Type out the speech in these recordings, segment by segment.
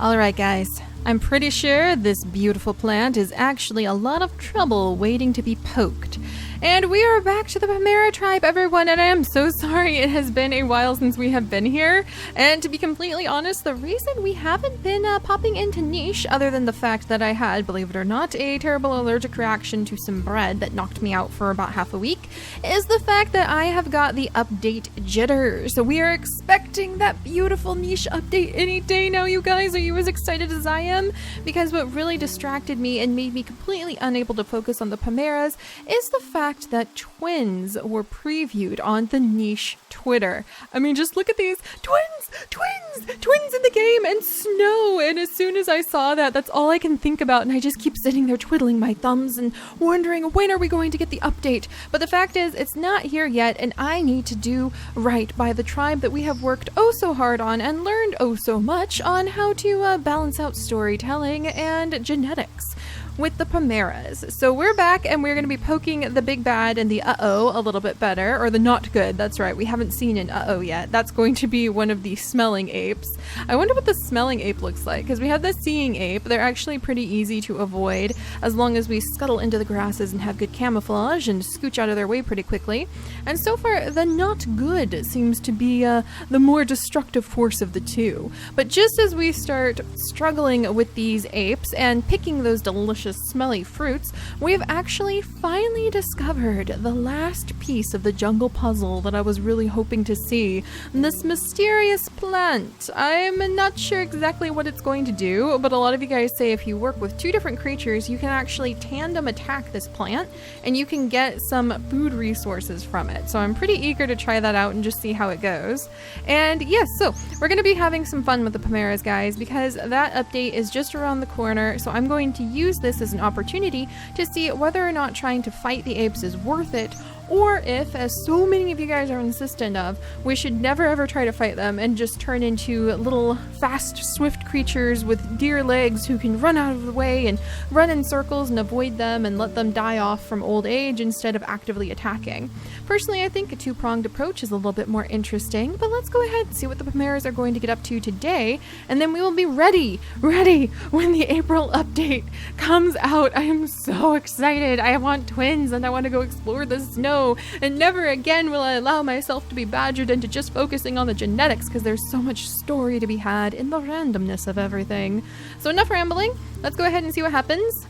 Alright guys, I'm pretty sure this beautiful plant is actually a lot of trouble waiting to be poked. And we are back to the Pamera tribe, everyone, and I am so sorry it has been a while since we have been here. And to be completely honest, the reason we haven't been popping into niche, other than the fact that I had, believe it or not, a terrible allergic reaction to some bread that knocked me out for about half a week, is the fact that I have got the update jitters. So we are expecting that beautiful niche update any day now, you guys. Are you as excited as I am? Because what really distracted me and made me completely unable to focus on the Pameras is the fact that twins were previewed on the niche Twitter. I mean, just look at these twins in the game and snow. And as soon as I saw that, that's all I can think about. And I just keep sitting there twiddling my thumbs and wondering, when are we going to get the update? But the fact is, it's not here yet. And I need to do right by the tribe that we have worked oh so hard on and learned oh so much on how to balance out storytelling and genetics with the Pameras. So we're back and we're going to be poking the big bad and the uh-oh a little bit better, or the not good. That's right, we haven't seen an uh-oh yet. That's going to be one of the smelling apes. I wonder what the smelling ape looks like, because we have the seeing ape. They're actually pretty easy to avoid as long as we scuttle into the grasses and have good camouflage and scooch out of their way pretty quickly. And so far, the not good seems to be the more destructive force of the two. But just as we start struggling with these apes and picking those delicious smelly fruits, we've actually finally discovered the last piece of the jungle puzzle that I was really hoping to see. This mysterious plant. I'm not sure exactly what it's going to do, but a lot of you guys say if you work with two different creatures, you can actually tandem attack this plant and you can get some food resources from it. So I'm pretty eager to try that out and just see how it goes. And yes, so we're going to be having some fun with the Pameras, guys, because that update is just around the corner. So I'm going to use this as an opportunity to see whether or not trying to fight the apes is worth it, or if, as so many of you guys are insistent of, we should never ever try to fight them and just turn into little fast, swift creatures with deer legs who can run out of the way and run in circles and avoid them and let them die off from old age instead of actively attacking. Personally, I think a two-pronged approach is a little bit more interesting, but let's go ahead and see what the Pameras are going to get up to today, and then we will be ready when the April update comes out. I am so excited. I want twins and I want to go explore the snow. And never again will I allow myself to be badgered into just focusing on the genetics, because there's so much story to be had in the randomness of everything. So enough rambling. Let's go ahead and see what happens.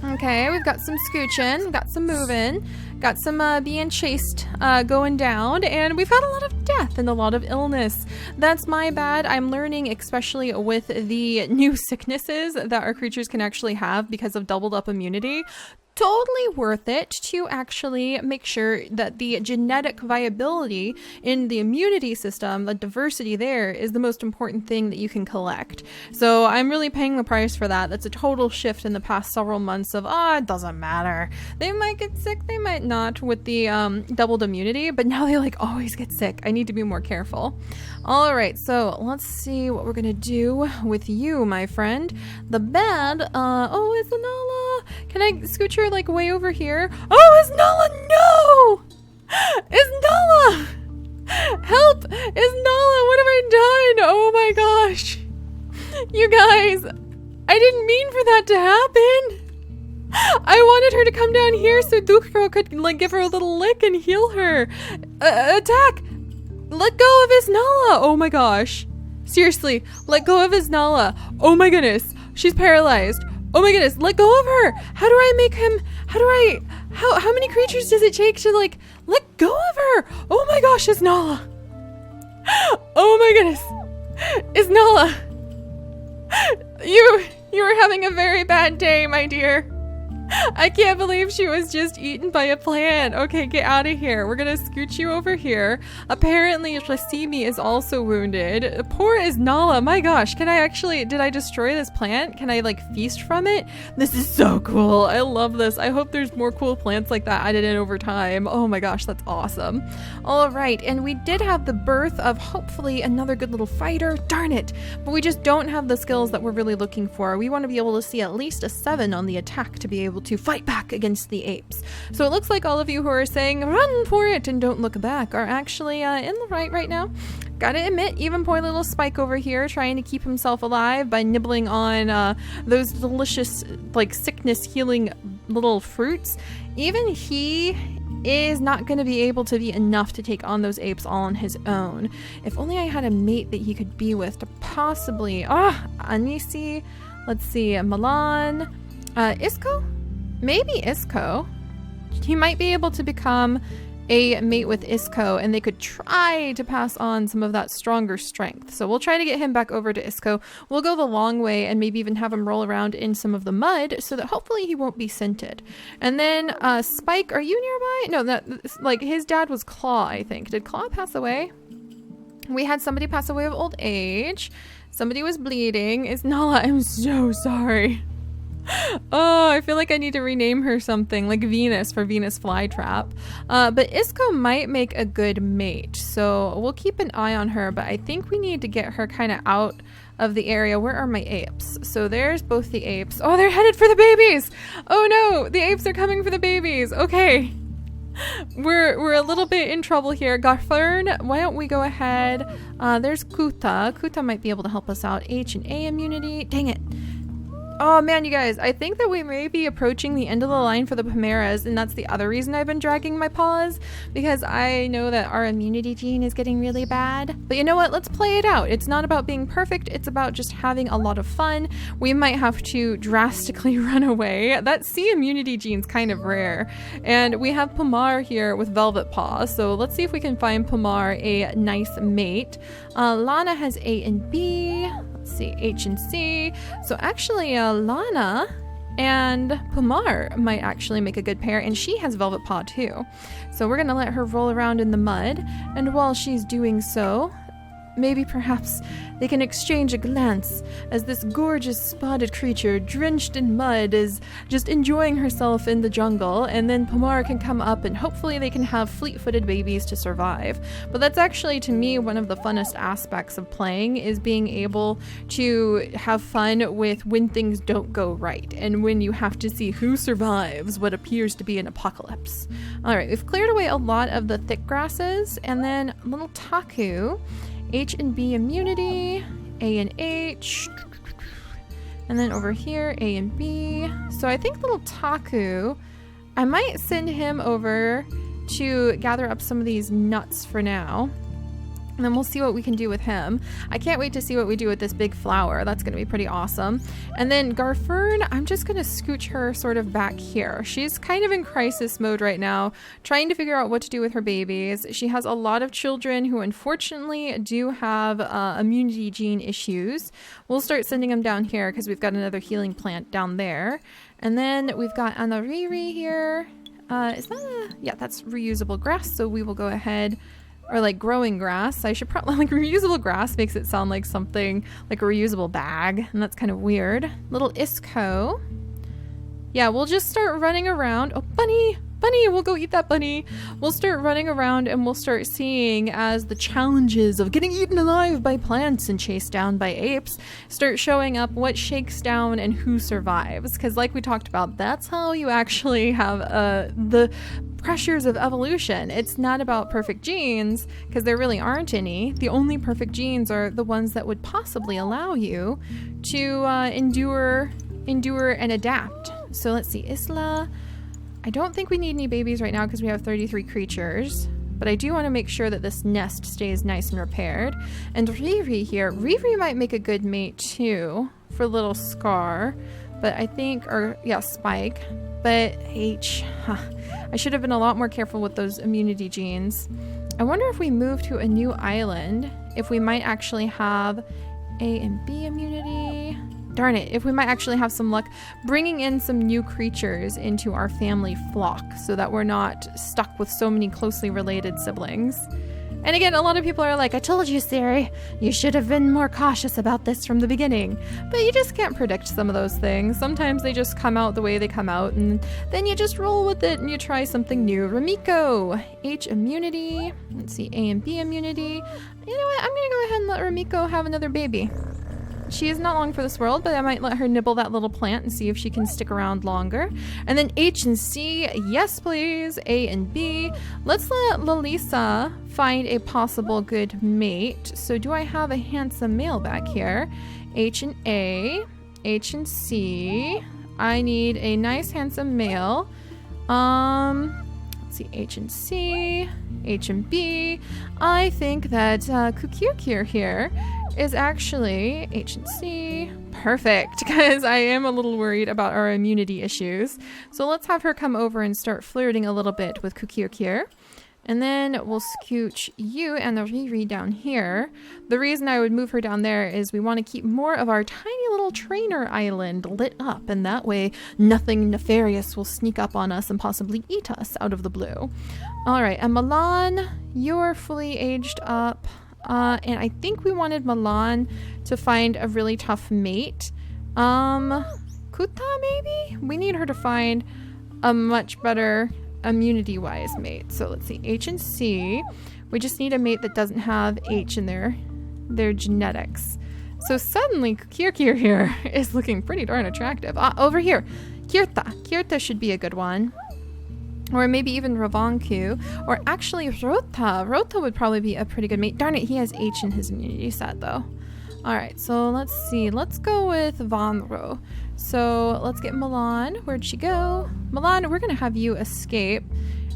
Okay, we've got some scooching, got some moving, got some being chased going down, and we've had a lot of death and a lot of illness. That's my bad. I'm learning, especially with the new sicknesses that our creatures can actually have because of doubled up immunity. Totally worth it to actually make sure that the genetic viability in the immunity system, the diversity there, is the most important thing that you can collect. So I'm really paying the price for that. That's a total shift in the past several months of, it doesn't matter. They might get sick, they might not with the doubled immunity, but now they always get sick. I need to be more careful. All right, so let's see what we're gonna do with you, my friend. The bad, oh, it's Anala. Can I scooch her way over here? Oh, Isnala, no! Isnala! Help! Isnala, what have I done? Oh my gosh. You guys, I didn't mean for that to happen. I wanted her to come down here so Dukro could give her a little lick and heal her. Attack! Let go of Isnala! Oh my gosh. Seriously, let go of Isnala. Oh my goodness. She's paralyzed. Oh my goodness, let go of her! How do I make him, how many creatures does it take to let go of her? Oh my gosh, Isnala! Oh my goodness! Isnala! You were having a very bad day, my dear. I can't believe she was just eaten by a plant. Okay, get out of here. We're gonna scooch you over here. Apparently, Racimi is also wounded. Poor Isnala. My gosh, did I destroy this plant? Can I feast from it? This is so cool. I love this. I hope there's more cool plants like that added in over time. Oh my gosh, that's awesome. All right, and we did have the birth of hopefully another good little fighter. Darn it. But we just don't have the skills that we're really looking for. We want to be able to see at least a 7 on the attack to be able to fight back against the apes. So it looks like all of you who are saying run for it and don't look back are actually in the right now. Gotta admit, even poor little Spike over here trying to keep himself alive by nibbling on those delicious, like, sickness healing little fruits, even he is not going to be able to be enough to take on those apes all on his own. If only I had a mate that he could be with to possibly, Anisi, let's see, Milan, Isco? Maybe Isco. He might be able to become a mate with Isco, and they could try to pass on some of that stronger strength. So we'll try to get him back over to Isco. We'll go the long way and maybe even have him roll around in some of the mud so that hopefully he won't be scented. And then Spike, are you nearby? No, that, like, his dad was Claw, I think. Did Claw pass away? We had somebody pass away of old age. Somebody was bleeding. It's Nala. I'm so sorry. Oh, I feel like I need to rename her something like Venus for Venus Flytrap. But Isco might make a good mate, so we'll keep an eye on her, but I think we need to get her kind of out of the area. Where are my apes? So there's both the apes. Oh, they're headed for the babies! Oh no, the apes are coming for the babies. Okay. We're a little bit in trouble here. Garfern, why don't we go ahead? There's Kuta. Kuta might be able to help us out. H and A immunity. Dang it. Oh man, you guys, I think that we may be approaching the end of the line for the Chimeras, and that's the other reason I've been dragging my paws, because I know that our immunity gene is getting really bad. But you know what? Let's play it out. It's not about being perfect. It's about just having a lot of fun. We might have to drastically run away. That C immunity gene's kind of rare. And we have Pomar here with Velvet Paw, so let's see if we can find Pomar a nice mate. Lana has A and B. Let's see, H and C. So actually, Lana and Pomar might actually make a good pair, and she has Velvet Paw too. So we're gonna let her roll around in the mud, and while she's doing so, maybe perhaps they can exchange a glance as this gorgeous spotted creature drenched in mud is just enjoying herself in the jungle, and then Pomar can come up and hopefully they can have fleet-footed babies to survive. But that's actually, to me, one of the funnest aspects of playing, is being able to have fun with when things don't go right and when you have to see who survives what appears to be an apocalypse. Alright, we've cleared away a lot of the thick grasses, and then little Taku, H and B immunity, A and H, and then over here A and B. So I think little Taku, I might send him over to gather up some of these nuts for now, and then we'll see what we can do with him. I can't wait to see what we do with this big flower. That's going to be pretty awesome. And then Garfern, I'm just going to scooch her sort of back here. She's kind of in crisis mode right now, trying to figure out what to do with her babies. She has a lot of children who unfortunately do have immunity gene issues. We'll start sending them down here because we've got another healing plant down there. And then we've got Anariri here. Is that yeah, that's reusable grass. So we will go ahead, or like growing grass. I should probably, like, reusable grass makes it sound like something like a reusable bag, and that's kind of weird. Little Isco. Yeah, we'll just start running around. Oh, bunny! Bunny! We'll go eat that bunny. We'll start running around and we'll start seeing as the challenges of getting eaten alive by plants and chased down by apes start showing up, what shakes down and who survives. Because like we talked about, that's how you actually have the pressures of evolution. It's not about perfect genes, because there really aren't any. The only perfect genes are the ones that would possibly allow you to endure and adapt. So let's see, Isla. I don't think we need any babies right now because we have 33 creatures, but I do want to make sure that this nest stays nice and repaired. And Riri here, Riri might make a good mate too for little Scar, but I think, or yeah, Spike, but H, I should have been a lot more careful with those immunity genes. I wonder if we move to a new island, if we might actually have A and B immunity. Darn it, if we might actually have some luck bringing in some new creatures into our family flock so that we're not stuck with so many closely related siblings. And again, a lot of people are like, I told you, Seri, you should have been more cautious about this from the beginning. But you just can't predict some of those things. Sometimes they just come out the way they come out, and then you just roll with it and you try something new. Ramiko, H immunity. Let's see, A and B immunity. You know what, I'm gonna go ahead and let Ramiko have another baby. she is not long for this world, but I might let her nibble that little plant and see if she can stick around longer. And then H and C, yes please. A and B. Let's let Lalisa find a possible good mate. So do I have a handsome male back here? H and A, H and C. I need a nice handsome male. Let's see, H and C, H and B. I think that Kukirkir here is actually H and C. Perfect, because I am a little worried about our immunity issues. So let's have her come over and start flirting a little bit with Kukirkir. And then we'll scooch you and the Riri down here. The reason I would move her down there is we want to keep more of our tiny little trainer island lit up, and that way nothing nefarious will sneak up on us and possibly eat us out of the blue. All right, and Milan, you're fully aged up. And I think we wanted Milan to find a really tough mate. Kuta, maybe? We need her to find a much better immunity-wise mate. So let's see, H and C. We just need a mate that doesn't have H in their genetics. So suddenly Kukirkir here is looking pretty darn attractive. Over here, Kirta should be a good one. Or maybe even Ravanku. Or actually Rota would probably be a pretty good mate. Darn it, he has H in his immunity set though. Alright, so let's see. Let's go with Vanro. So let's get Milan. Where'd she go? Milan, we're going to have you escape.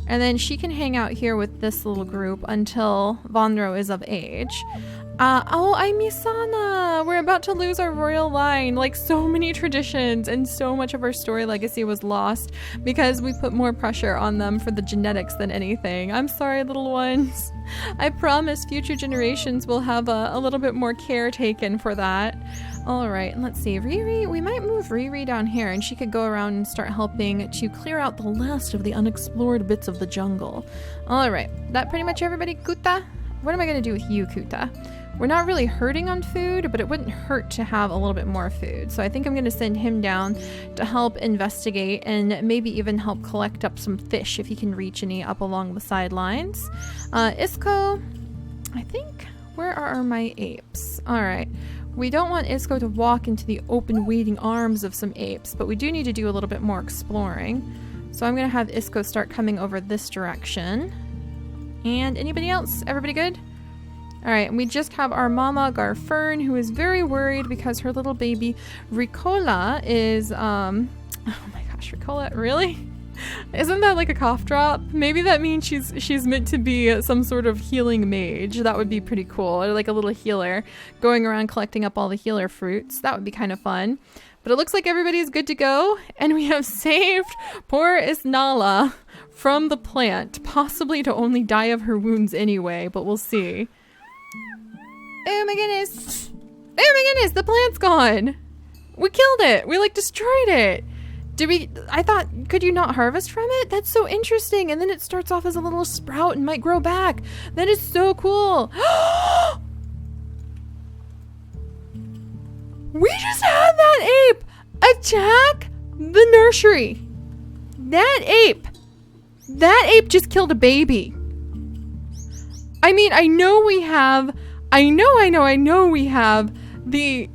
And then she can hang out here with this little group until Vanro is of age. Oh, I'm Misana. We're about to lose our royal line. Like, so many traditions and so much of our story legacy was lost because we put more pressure on them for the genetics than anything. I'm sorry, little ones. I promise future generations will have a little bit more care taken for that. All right, let's see. Riri, we might move Riri down here and she could go around and start helping to clear out the last of the unexplored bits of the jungle. All right, that pretty much everybody. Kuta? What am I going to do with you, Kuta? We're not really hurting on food, but it wouldn't hurt to have a little bit more food. So I think I'm going to send him down to help investigate and maybe even help collect up some fish if he can reach any up along the sidelines. Isco, I think, where are my apes? All right. We don't want Isco to walk into the open waiting arms of some apes, but we do need to do a little bit more exploring. So I'm going to have Isco start coming over this direction. And anybody else? Everybody good? Alright, and we just have our mama Garfern, who is very worried because her little baby Ricola is, oh my gosh, Ricola, really? Isn't that like a cough drop? Maybe that means she's meant to be some sort of healing mage. That would be pretty cool. Or like a little healer going around collecting up all the healer fruits. That would be kind of fun. But it looks like everybody's good to go, and we have saved poor Isnala from the plant, possibly to only die of her wounds anyway, but we'll see. Oh my goodness. Oh my goodness, the plant's gone. We killed it. We like destroyed it. I thought, could you not harvest from it? That's so interesting. And then it starts off as a little sprout and might grow back. That is so cool. We just had that ape attack the nursery. That ape just killed a baby. I mean, I know we have the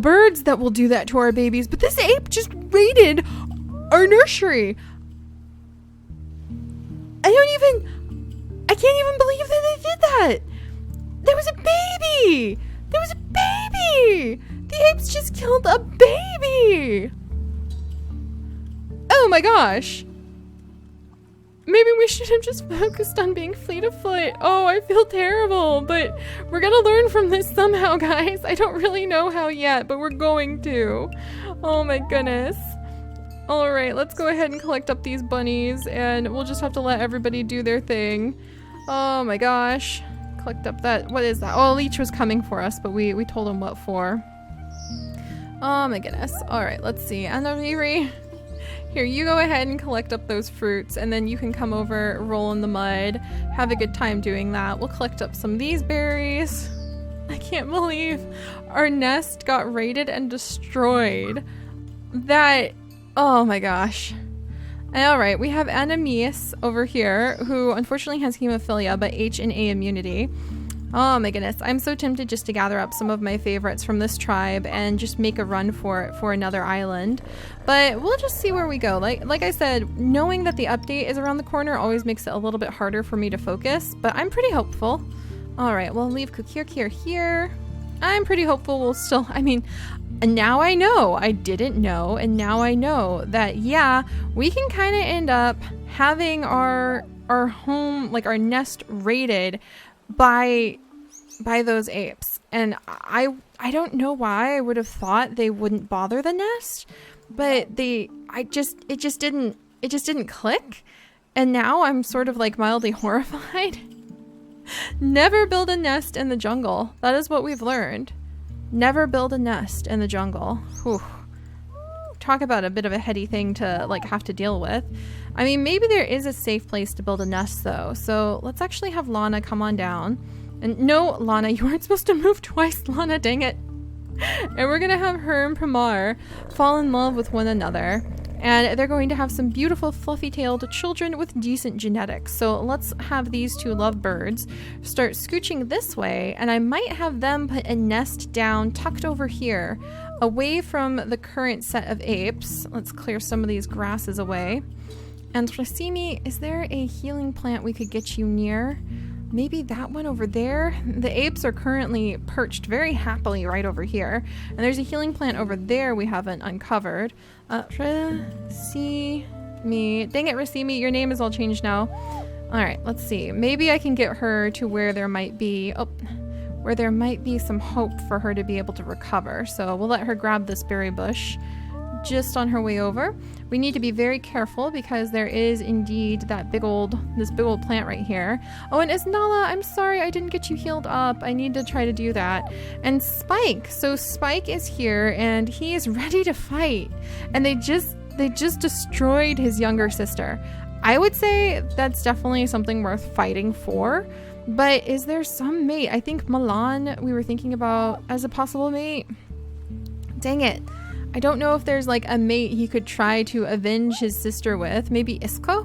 birds that will do that to our babies, but this ape just raided our nursery. I can't even believe that they did that. There was a baby. The apes just killed a baby. Oh my gosh. Maybe we should have just focused on being fleet of foot. Oh, I feel terrible, but we're gonna learn from this somehow, guys. I don't really know how yet, but we're going to. Oh my goodness. All right, let's go ahead and collect up these bunnies, and we'll just have to let everybody do their thing. Oh my gosh. Collect up that, what is that? Oh, Leech was coming for us, but we told him what for. Oh my goodness. All right, let's see. Anna Riri. Here, you go ahead and collect up those fruits, and then you can come over, roll in the mud, have a good time doing that. We'll collect up some of these berries. I can't believe our nest got raided and destroyed. Oh my gosh. Alright, we have Ananias over here, who unfortunately has hemophilia, but H and A immunity. Oh my goodness, I'm so tempted just to gather up some of my favorites from this tribe and just make a run for it for another island. But we'll just see where we go. Like I said, knowing that the update is around the corner always makes it a little bit harder for me to focus, but I'm pretty hopeful. All right, we'll leave Kukirkir here. I'm pretty hopeful we'll still, I mean, now I know, I didn't know, and now I know that, yeah, we can kind of end up having our home, like our nest raided by those apes. And I don't know why I would have thought they wouldn't bother the nest, but it just didn't click. And now I'm sort of like mildly horrified. Never build a nest in the jungle. That is what we've learned. Never build a nest in the jungle. Whew. Talk about a bit of a heady thing to like have to deal with. I mean, maybe there is a safe place to build a nest though. So let's actually have Lana come on down. And no, Lana, you weren't supposed to move twice, Lana, dang it. And we're gonna have her and Pramar fall in love with one another. And they're going to have some beautiful fluffy-tailed children with decent genetics. So let's have these two lovebirds start scooching this way, and I might have them put a nest down tucked over here, away from the current set of apes. Let's clear some of these grasses away. And Rasimi, is there a healing plant we could get you near? Maybe that one over there? The apes are currently perched very happily right over here. And there's a healing plant over there we haven't uncovered. Rasimi. Dang it, Rasimi, your name is all changed now. Alright, let's see. Maybe I can get her to where there might be some hope for her to be able to recover. So we'll let her grab this berry bush just on her way over. We need to be very careful because there is indeed this big old plant right here. Oh, and Isnala, I'm sorry I didn't get you healed up. I need to try to do that. And Spike. So Spike is here and he is ready to fight. And they just destroyed his younger sister. I would say that's definitely something worth fighting for. But is there some mate? I think Milan we were thinking about as a possible mate. Dang it. I don't know if there's like a mate he could try to avenge his sister with. Maybe Isco?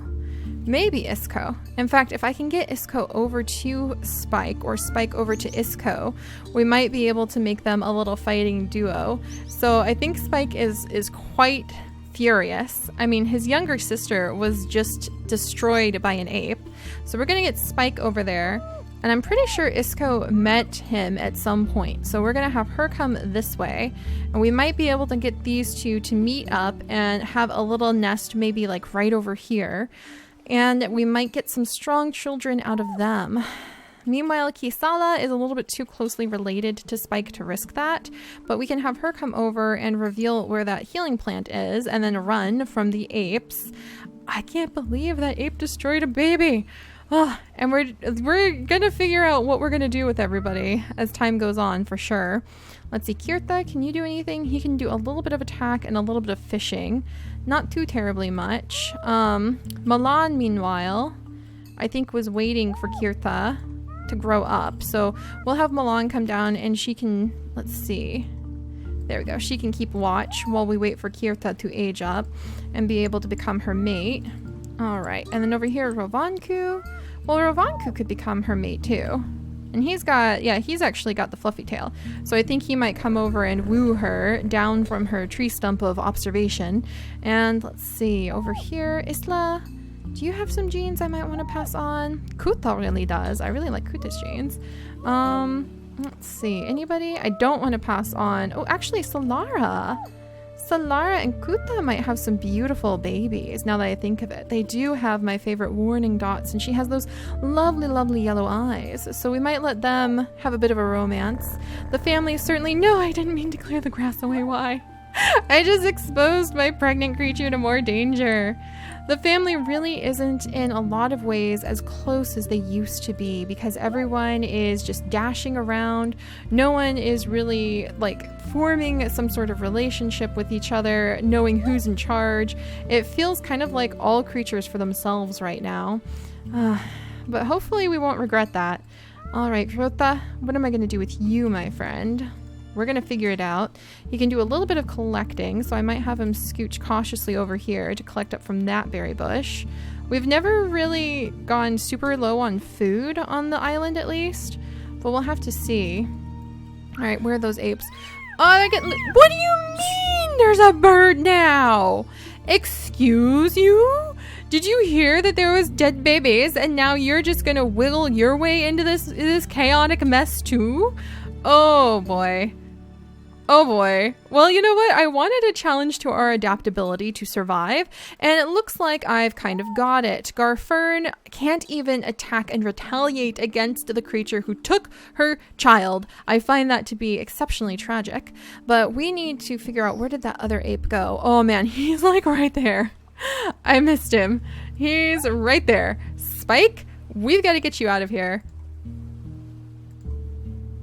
Maybe Isco. In fact, if I can get Isco over to Spike or Spike over to Isco, we might be able to make them a little fighting duo. So I think Spike is quite furious. I mean, his younger sister was just destroyed by an ape. So we're gonna get Spike over there. And I'm pretty sure Isco met him at some point. So we're going to have her come this way. And we might be able to get these two to meet up and have a little nest maybe like right over here. And we might get some strong children out of them. Meanwhile, Kisala is a little bit too closely related to Spike to risk that. But we can have her come over and reveal where that healing plant is and then run from the apes. I can't believe that ape destroyed a baby. Oh, and we're gonna figure out what we're gonna do with everybody as time goes on for sure. Let's see, Kirtha, can you do anything? He can do a little bit of attack and a little bit of fishing. Not too terribly much. Milan, meanwhile, I think was waiting for Kirtha to grow up. So we'll have Milan come down and she can, let's see. There we go. She can keep watch while we wait for Kirtha to age up and be able to become her mate. All right, and then over here, Rovanku. Well, Rovanku could become her mate too. And he's actually got the fluffy tail. So I think he might come over and woo her down from her tree stump of observation. And let's see, over here, Isla, do you have some genes I might want to pass on? Kuta really does. I really like Kuta's genes. Let's see, anybody? I don't want to pass on. Oh, actually, Solara and Kuta might have some beautiful babies now that I think of it. They do have my favorite warning dots and she has those lovely, lovely yellow eyes. So we might let them have a bit of a romance. The family certainly, no, I didn't mean to clear the grass away. Why? I just exposed my pregnant creature to more danger. The family really isn't in a lot of ways as close as they used to be because everyone is just dashing around. No one is really like forming some sort of relationship with each other, knowing who's in charge. It feels kind of like all creatures for themselves right now. But hopefully we won't regret that. All right, Rota, what am I going to do with you, my friend? We're going to figure it out. He can do a little bit of collecting, so I might have him scooch cautiously over here to collect up from that berry bush. We've never really gone super low on food on the island, at least. but we'll have to see. All right, where are those apes? Oh, what do you mean there's a bird now? Excuse you? Did you hear that there was dead babies and now you're just gonna wiggle your way into this chaotic mess too? Oh boy. Oh boy. Well, you know what? I wanted a challenge to our adaptability to survive, and it looks like I've kind of got it. Garfern can't even attack and retaliate against the creature who took her child. I find that to be exceptionally tragic, but we need to figure out where did that other ape go? Oh man, he's like right there. I missed him. He's right there. Spike, we've got to get you out of here.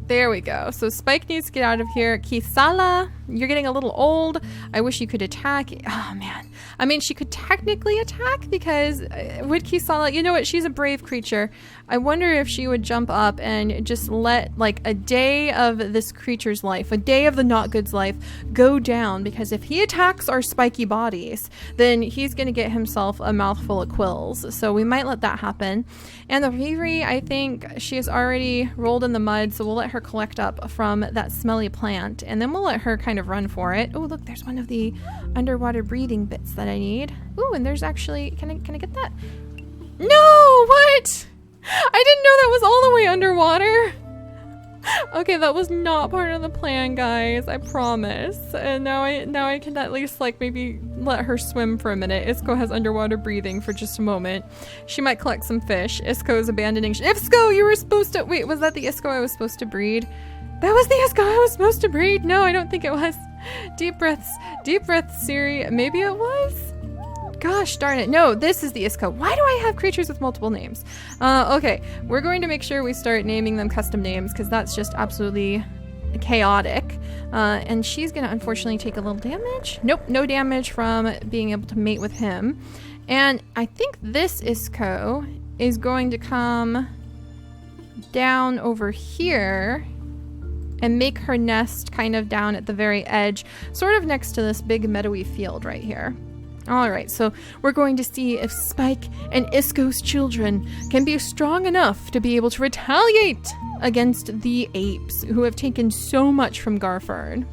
There we go. So Spike needs to get out of here. Kisala, you're getting a little old. I wish you could attack. Oh, man. I mean, she could technically attack because with Kisala, you know what? She's a brave creature. I wonder if she would jump up and just let like a day of this creature's life, a day of the not good's life go down, because if he attacks our spiky bodies, then he's going to get himself a mouthful of quills. So we might let that happen. And the Riri, I think she is already rolled in the mud, so we'll let her collect up from that smelly plant, and then we'll let her kind of run for it. Oh, look, there's one of the underwater breathing bits that I need. Ooh, and there's actually, can I get that? No, what? I didn't know that was all the way underwater. Okay, that was not part of the plan, guys. I promise. And now I can at least like maybe let her swim for a minute. Isco has underwater breathing for just a moment. She might collect some fish. Isco is abandoning. Isco, you were supposed to. Wait, was that the Isco I was supposed to breed? That was the Isco I was supposed to breed. No, I don't think it was. Deep breaths, Seri. Maybe it was. Gosh darn it. No, this is the Isco. Why do I have creatures with multiple names? Okay, we're going to make sure we start naming them custom names because that's just absolutely chaotic. And she's going to unfortunately take a little damage. Nope, no damage from being able to mate with him. And I think this Isco is going to come down over here and make her nest kind of down at the very edge, sort of next to this big meadowy field right here. All right, so we're going to see if Spike and Isco's children can be strong enough to be able to retaliate against the apes who have taken so much from Garfern.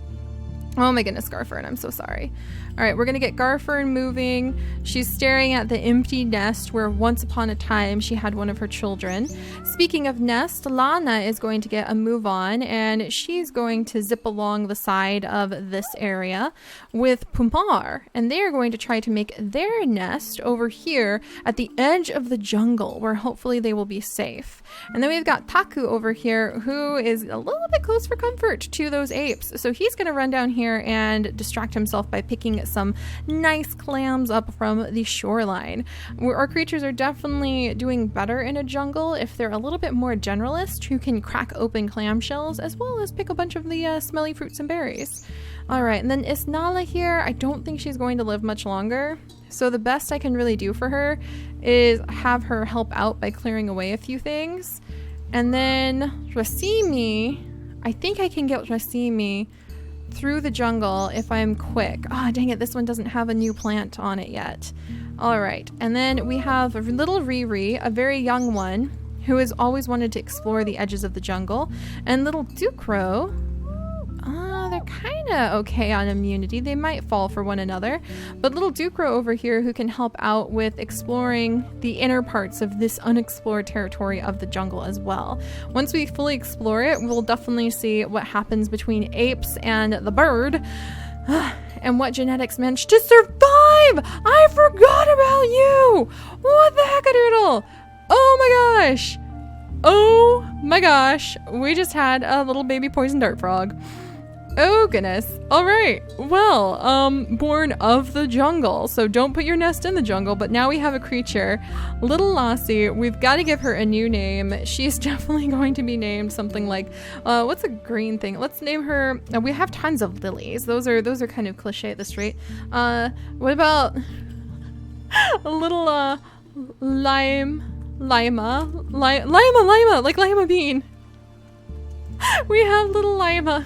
Oh my goodness, Garfern, I'm so sorry. All right, we're gonna get Garfern moving. She's staring at the empty nest where once upon a time she had one of her children. Speaking of nest, Lana is going to get a move on, and she's going to zip along the side of this area with Pumpar, and they are going to try to make their nest over here at the edge of the jungle where hopefully they will be safe. And then we've got Taku over here who is a little bit close for comfort to those apes. So he's gonna run down here and distract himself by picking some nice clams up from the shoreline. Our creatures are definitely doing better in a jungle if they're a little bit more generalist who can crack open clamshells as well as pick a bunch of the smelly fruits and berries. All right, and then Isnala here, I don't think she's going to live much longer. So the best I can really do for her is have her help out by clearing away a few things. And then Rasimi, I think I can get Rasimi through the jungle if I'm quick. Ah, dang it, this one doesn't have a new plant on it yet. All right, and then we have a little Riri, a very young one, who has always wanted to explore the edges of the jungle, and little Ducro. They're kind of okay on immunity. They might fall for one another. But little Ducro over here who can help out with exploring the inner parts of this unexplored territory of the jungle as well. Once we fully explore it, we'll definitely see what happens between apes and the bird. And what genetics managed to survive! I forgot about you! What the heck-a-doodle! Oh my gosh! Oh my gosh! We just had a little baby poison dart frog. Oh goodness. All right. Well, born of the jungle. So don't put your nest in the jungle, but now we have a creature. Little Lassie. We've got to give her a new name. She's definitely going to be named something like, what's a green thing? Let's name her, we have tons of lilies. Those are kind of cliche at this rate. What about a little, lima, like lima bean. We have little Lima.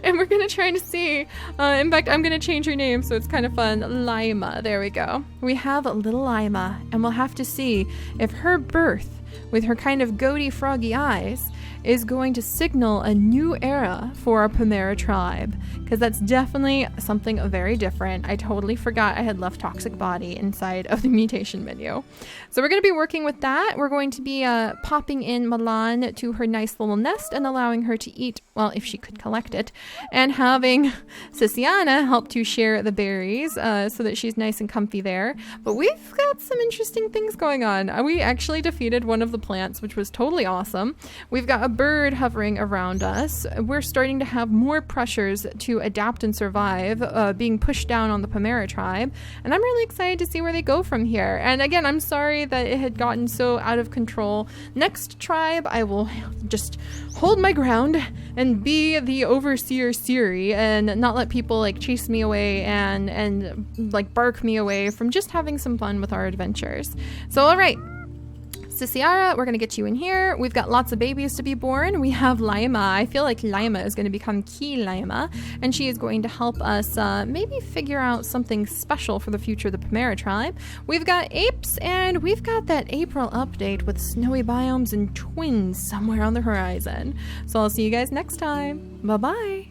And we're gonna try to see, in fact, I'm gonna change her name so it's kind of fun. Lima, there we go. We have little Lima, and we'll have to see if her birth with her kind of goaty froggy eyes is going to signal a new era for our Pomera tribe, because that's definitely something very different. I totally forgot I had left Toxic Body inside of the mutation menu. So we're going to be working with that. We're going to be popping in Milan to her nice little nest and allowing her to eat, well, if she could collect it, and having Sisiana help to share the berries so that she's nice and comfy there. But we've got some interesting things going on. We actually defeated one of the plants, which was totally awesome. We've got a bird hovering around us. We're starting to have more pressures to adapt and survive being pushed down on the Pomera tribe, and I'm really excited to see where they go from here. And again, I'm sorry that it had gotten so out of control. Next tribe, I will just hold my ground and be the overseer Seri and not let people like chase me away and like bark me away from just having some fun with our adventures. So all right, Sisiara, we're going to get you in here. We've got lots of babies to be born. We have Lima. I feel like Lima is going to become Key Lima, and she is going to help us maybe figure out something special for the future of the Pomera tribe. We've got apes, and we've got that April update with snowy biomes and twins somewhere on the horizon. So I'll see you guys next time. Bye-bye.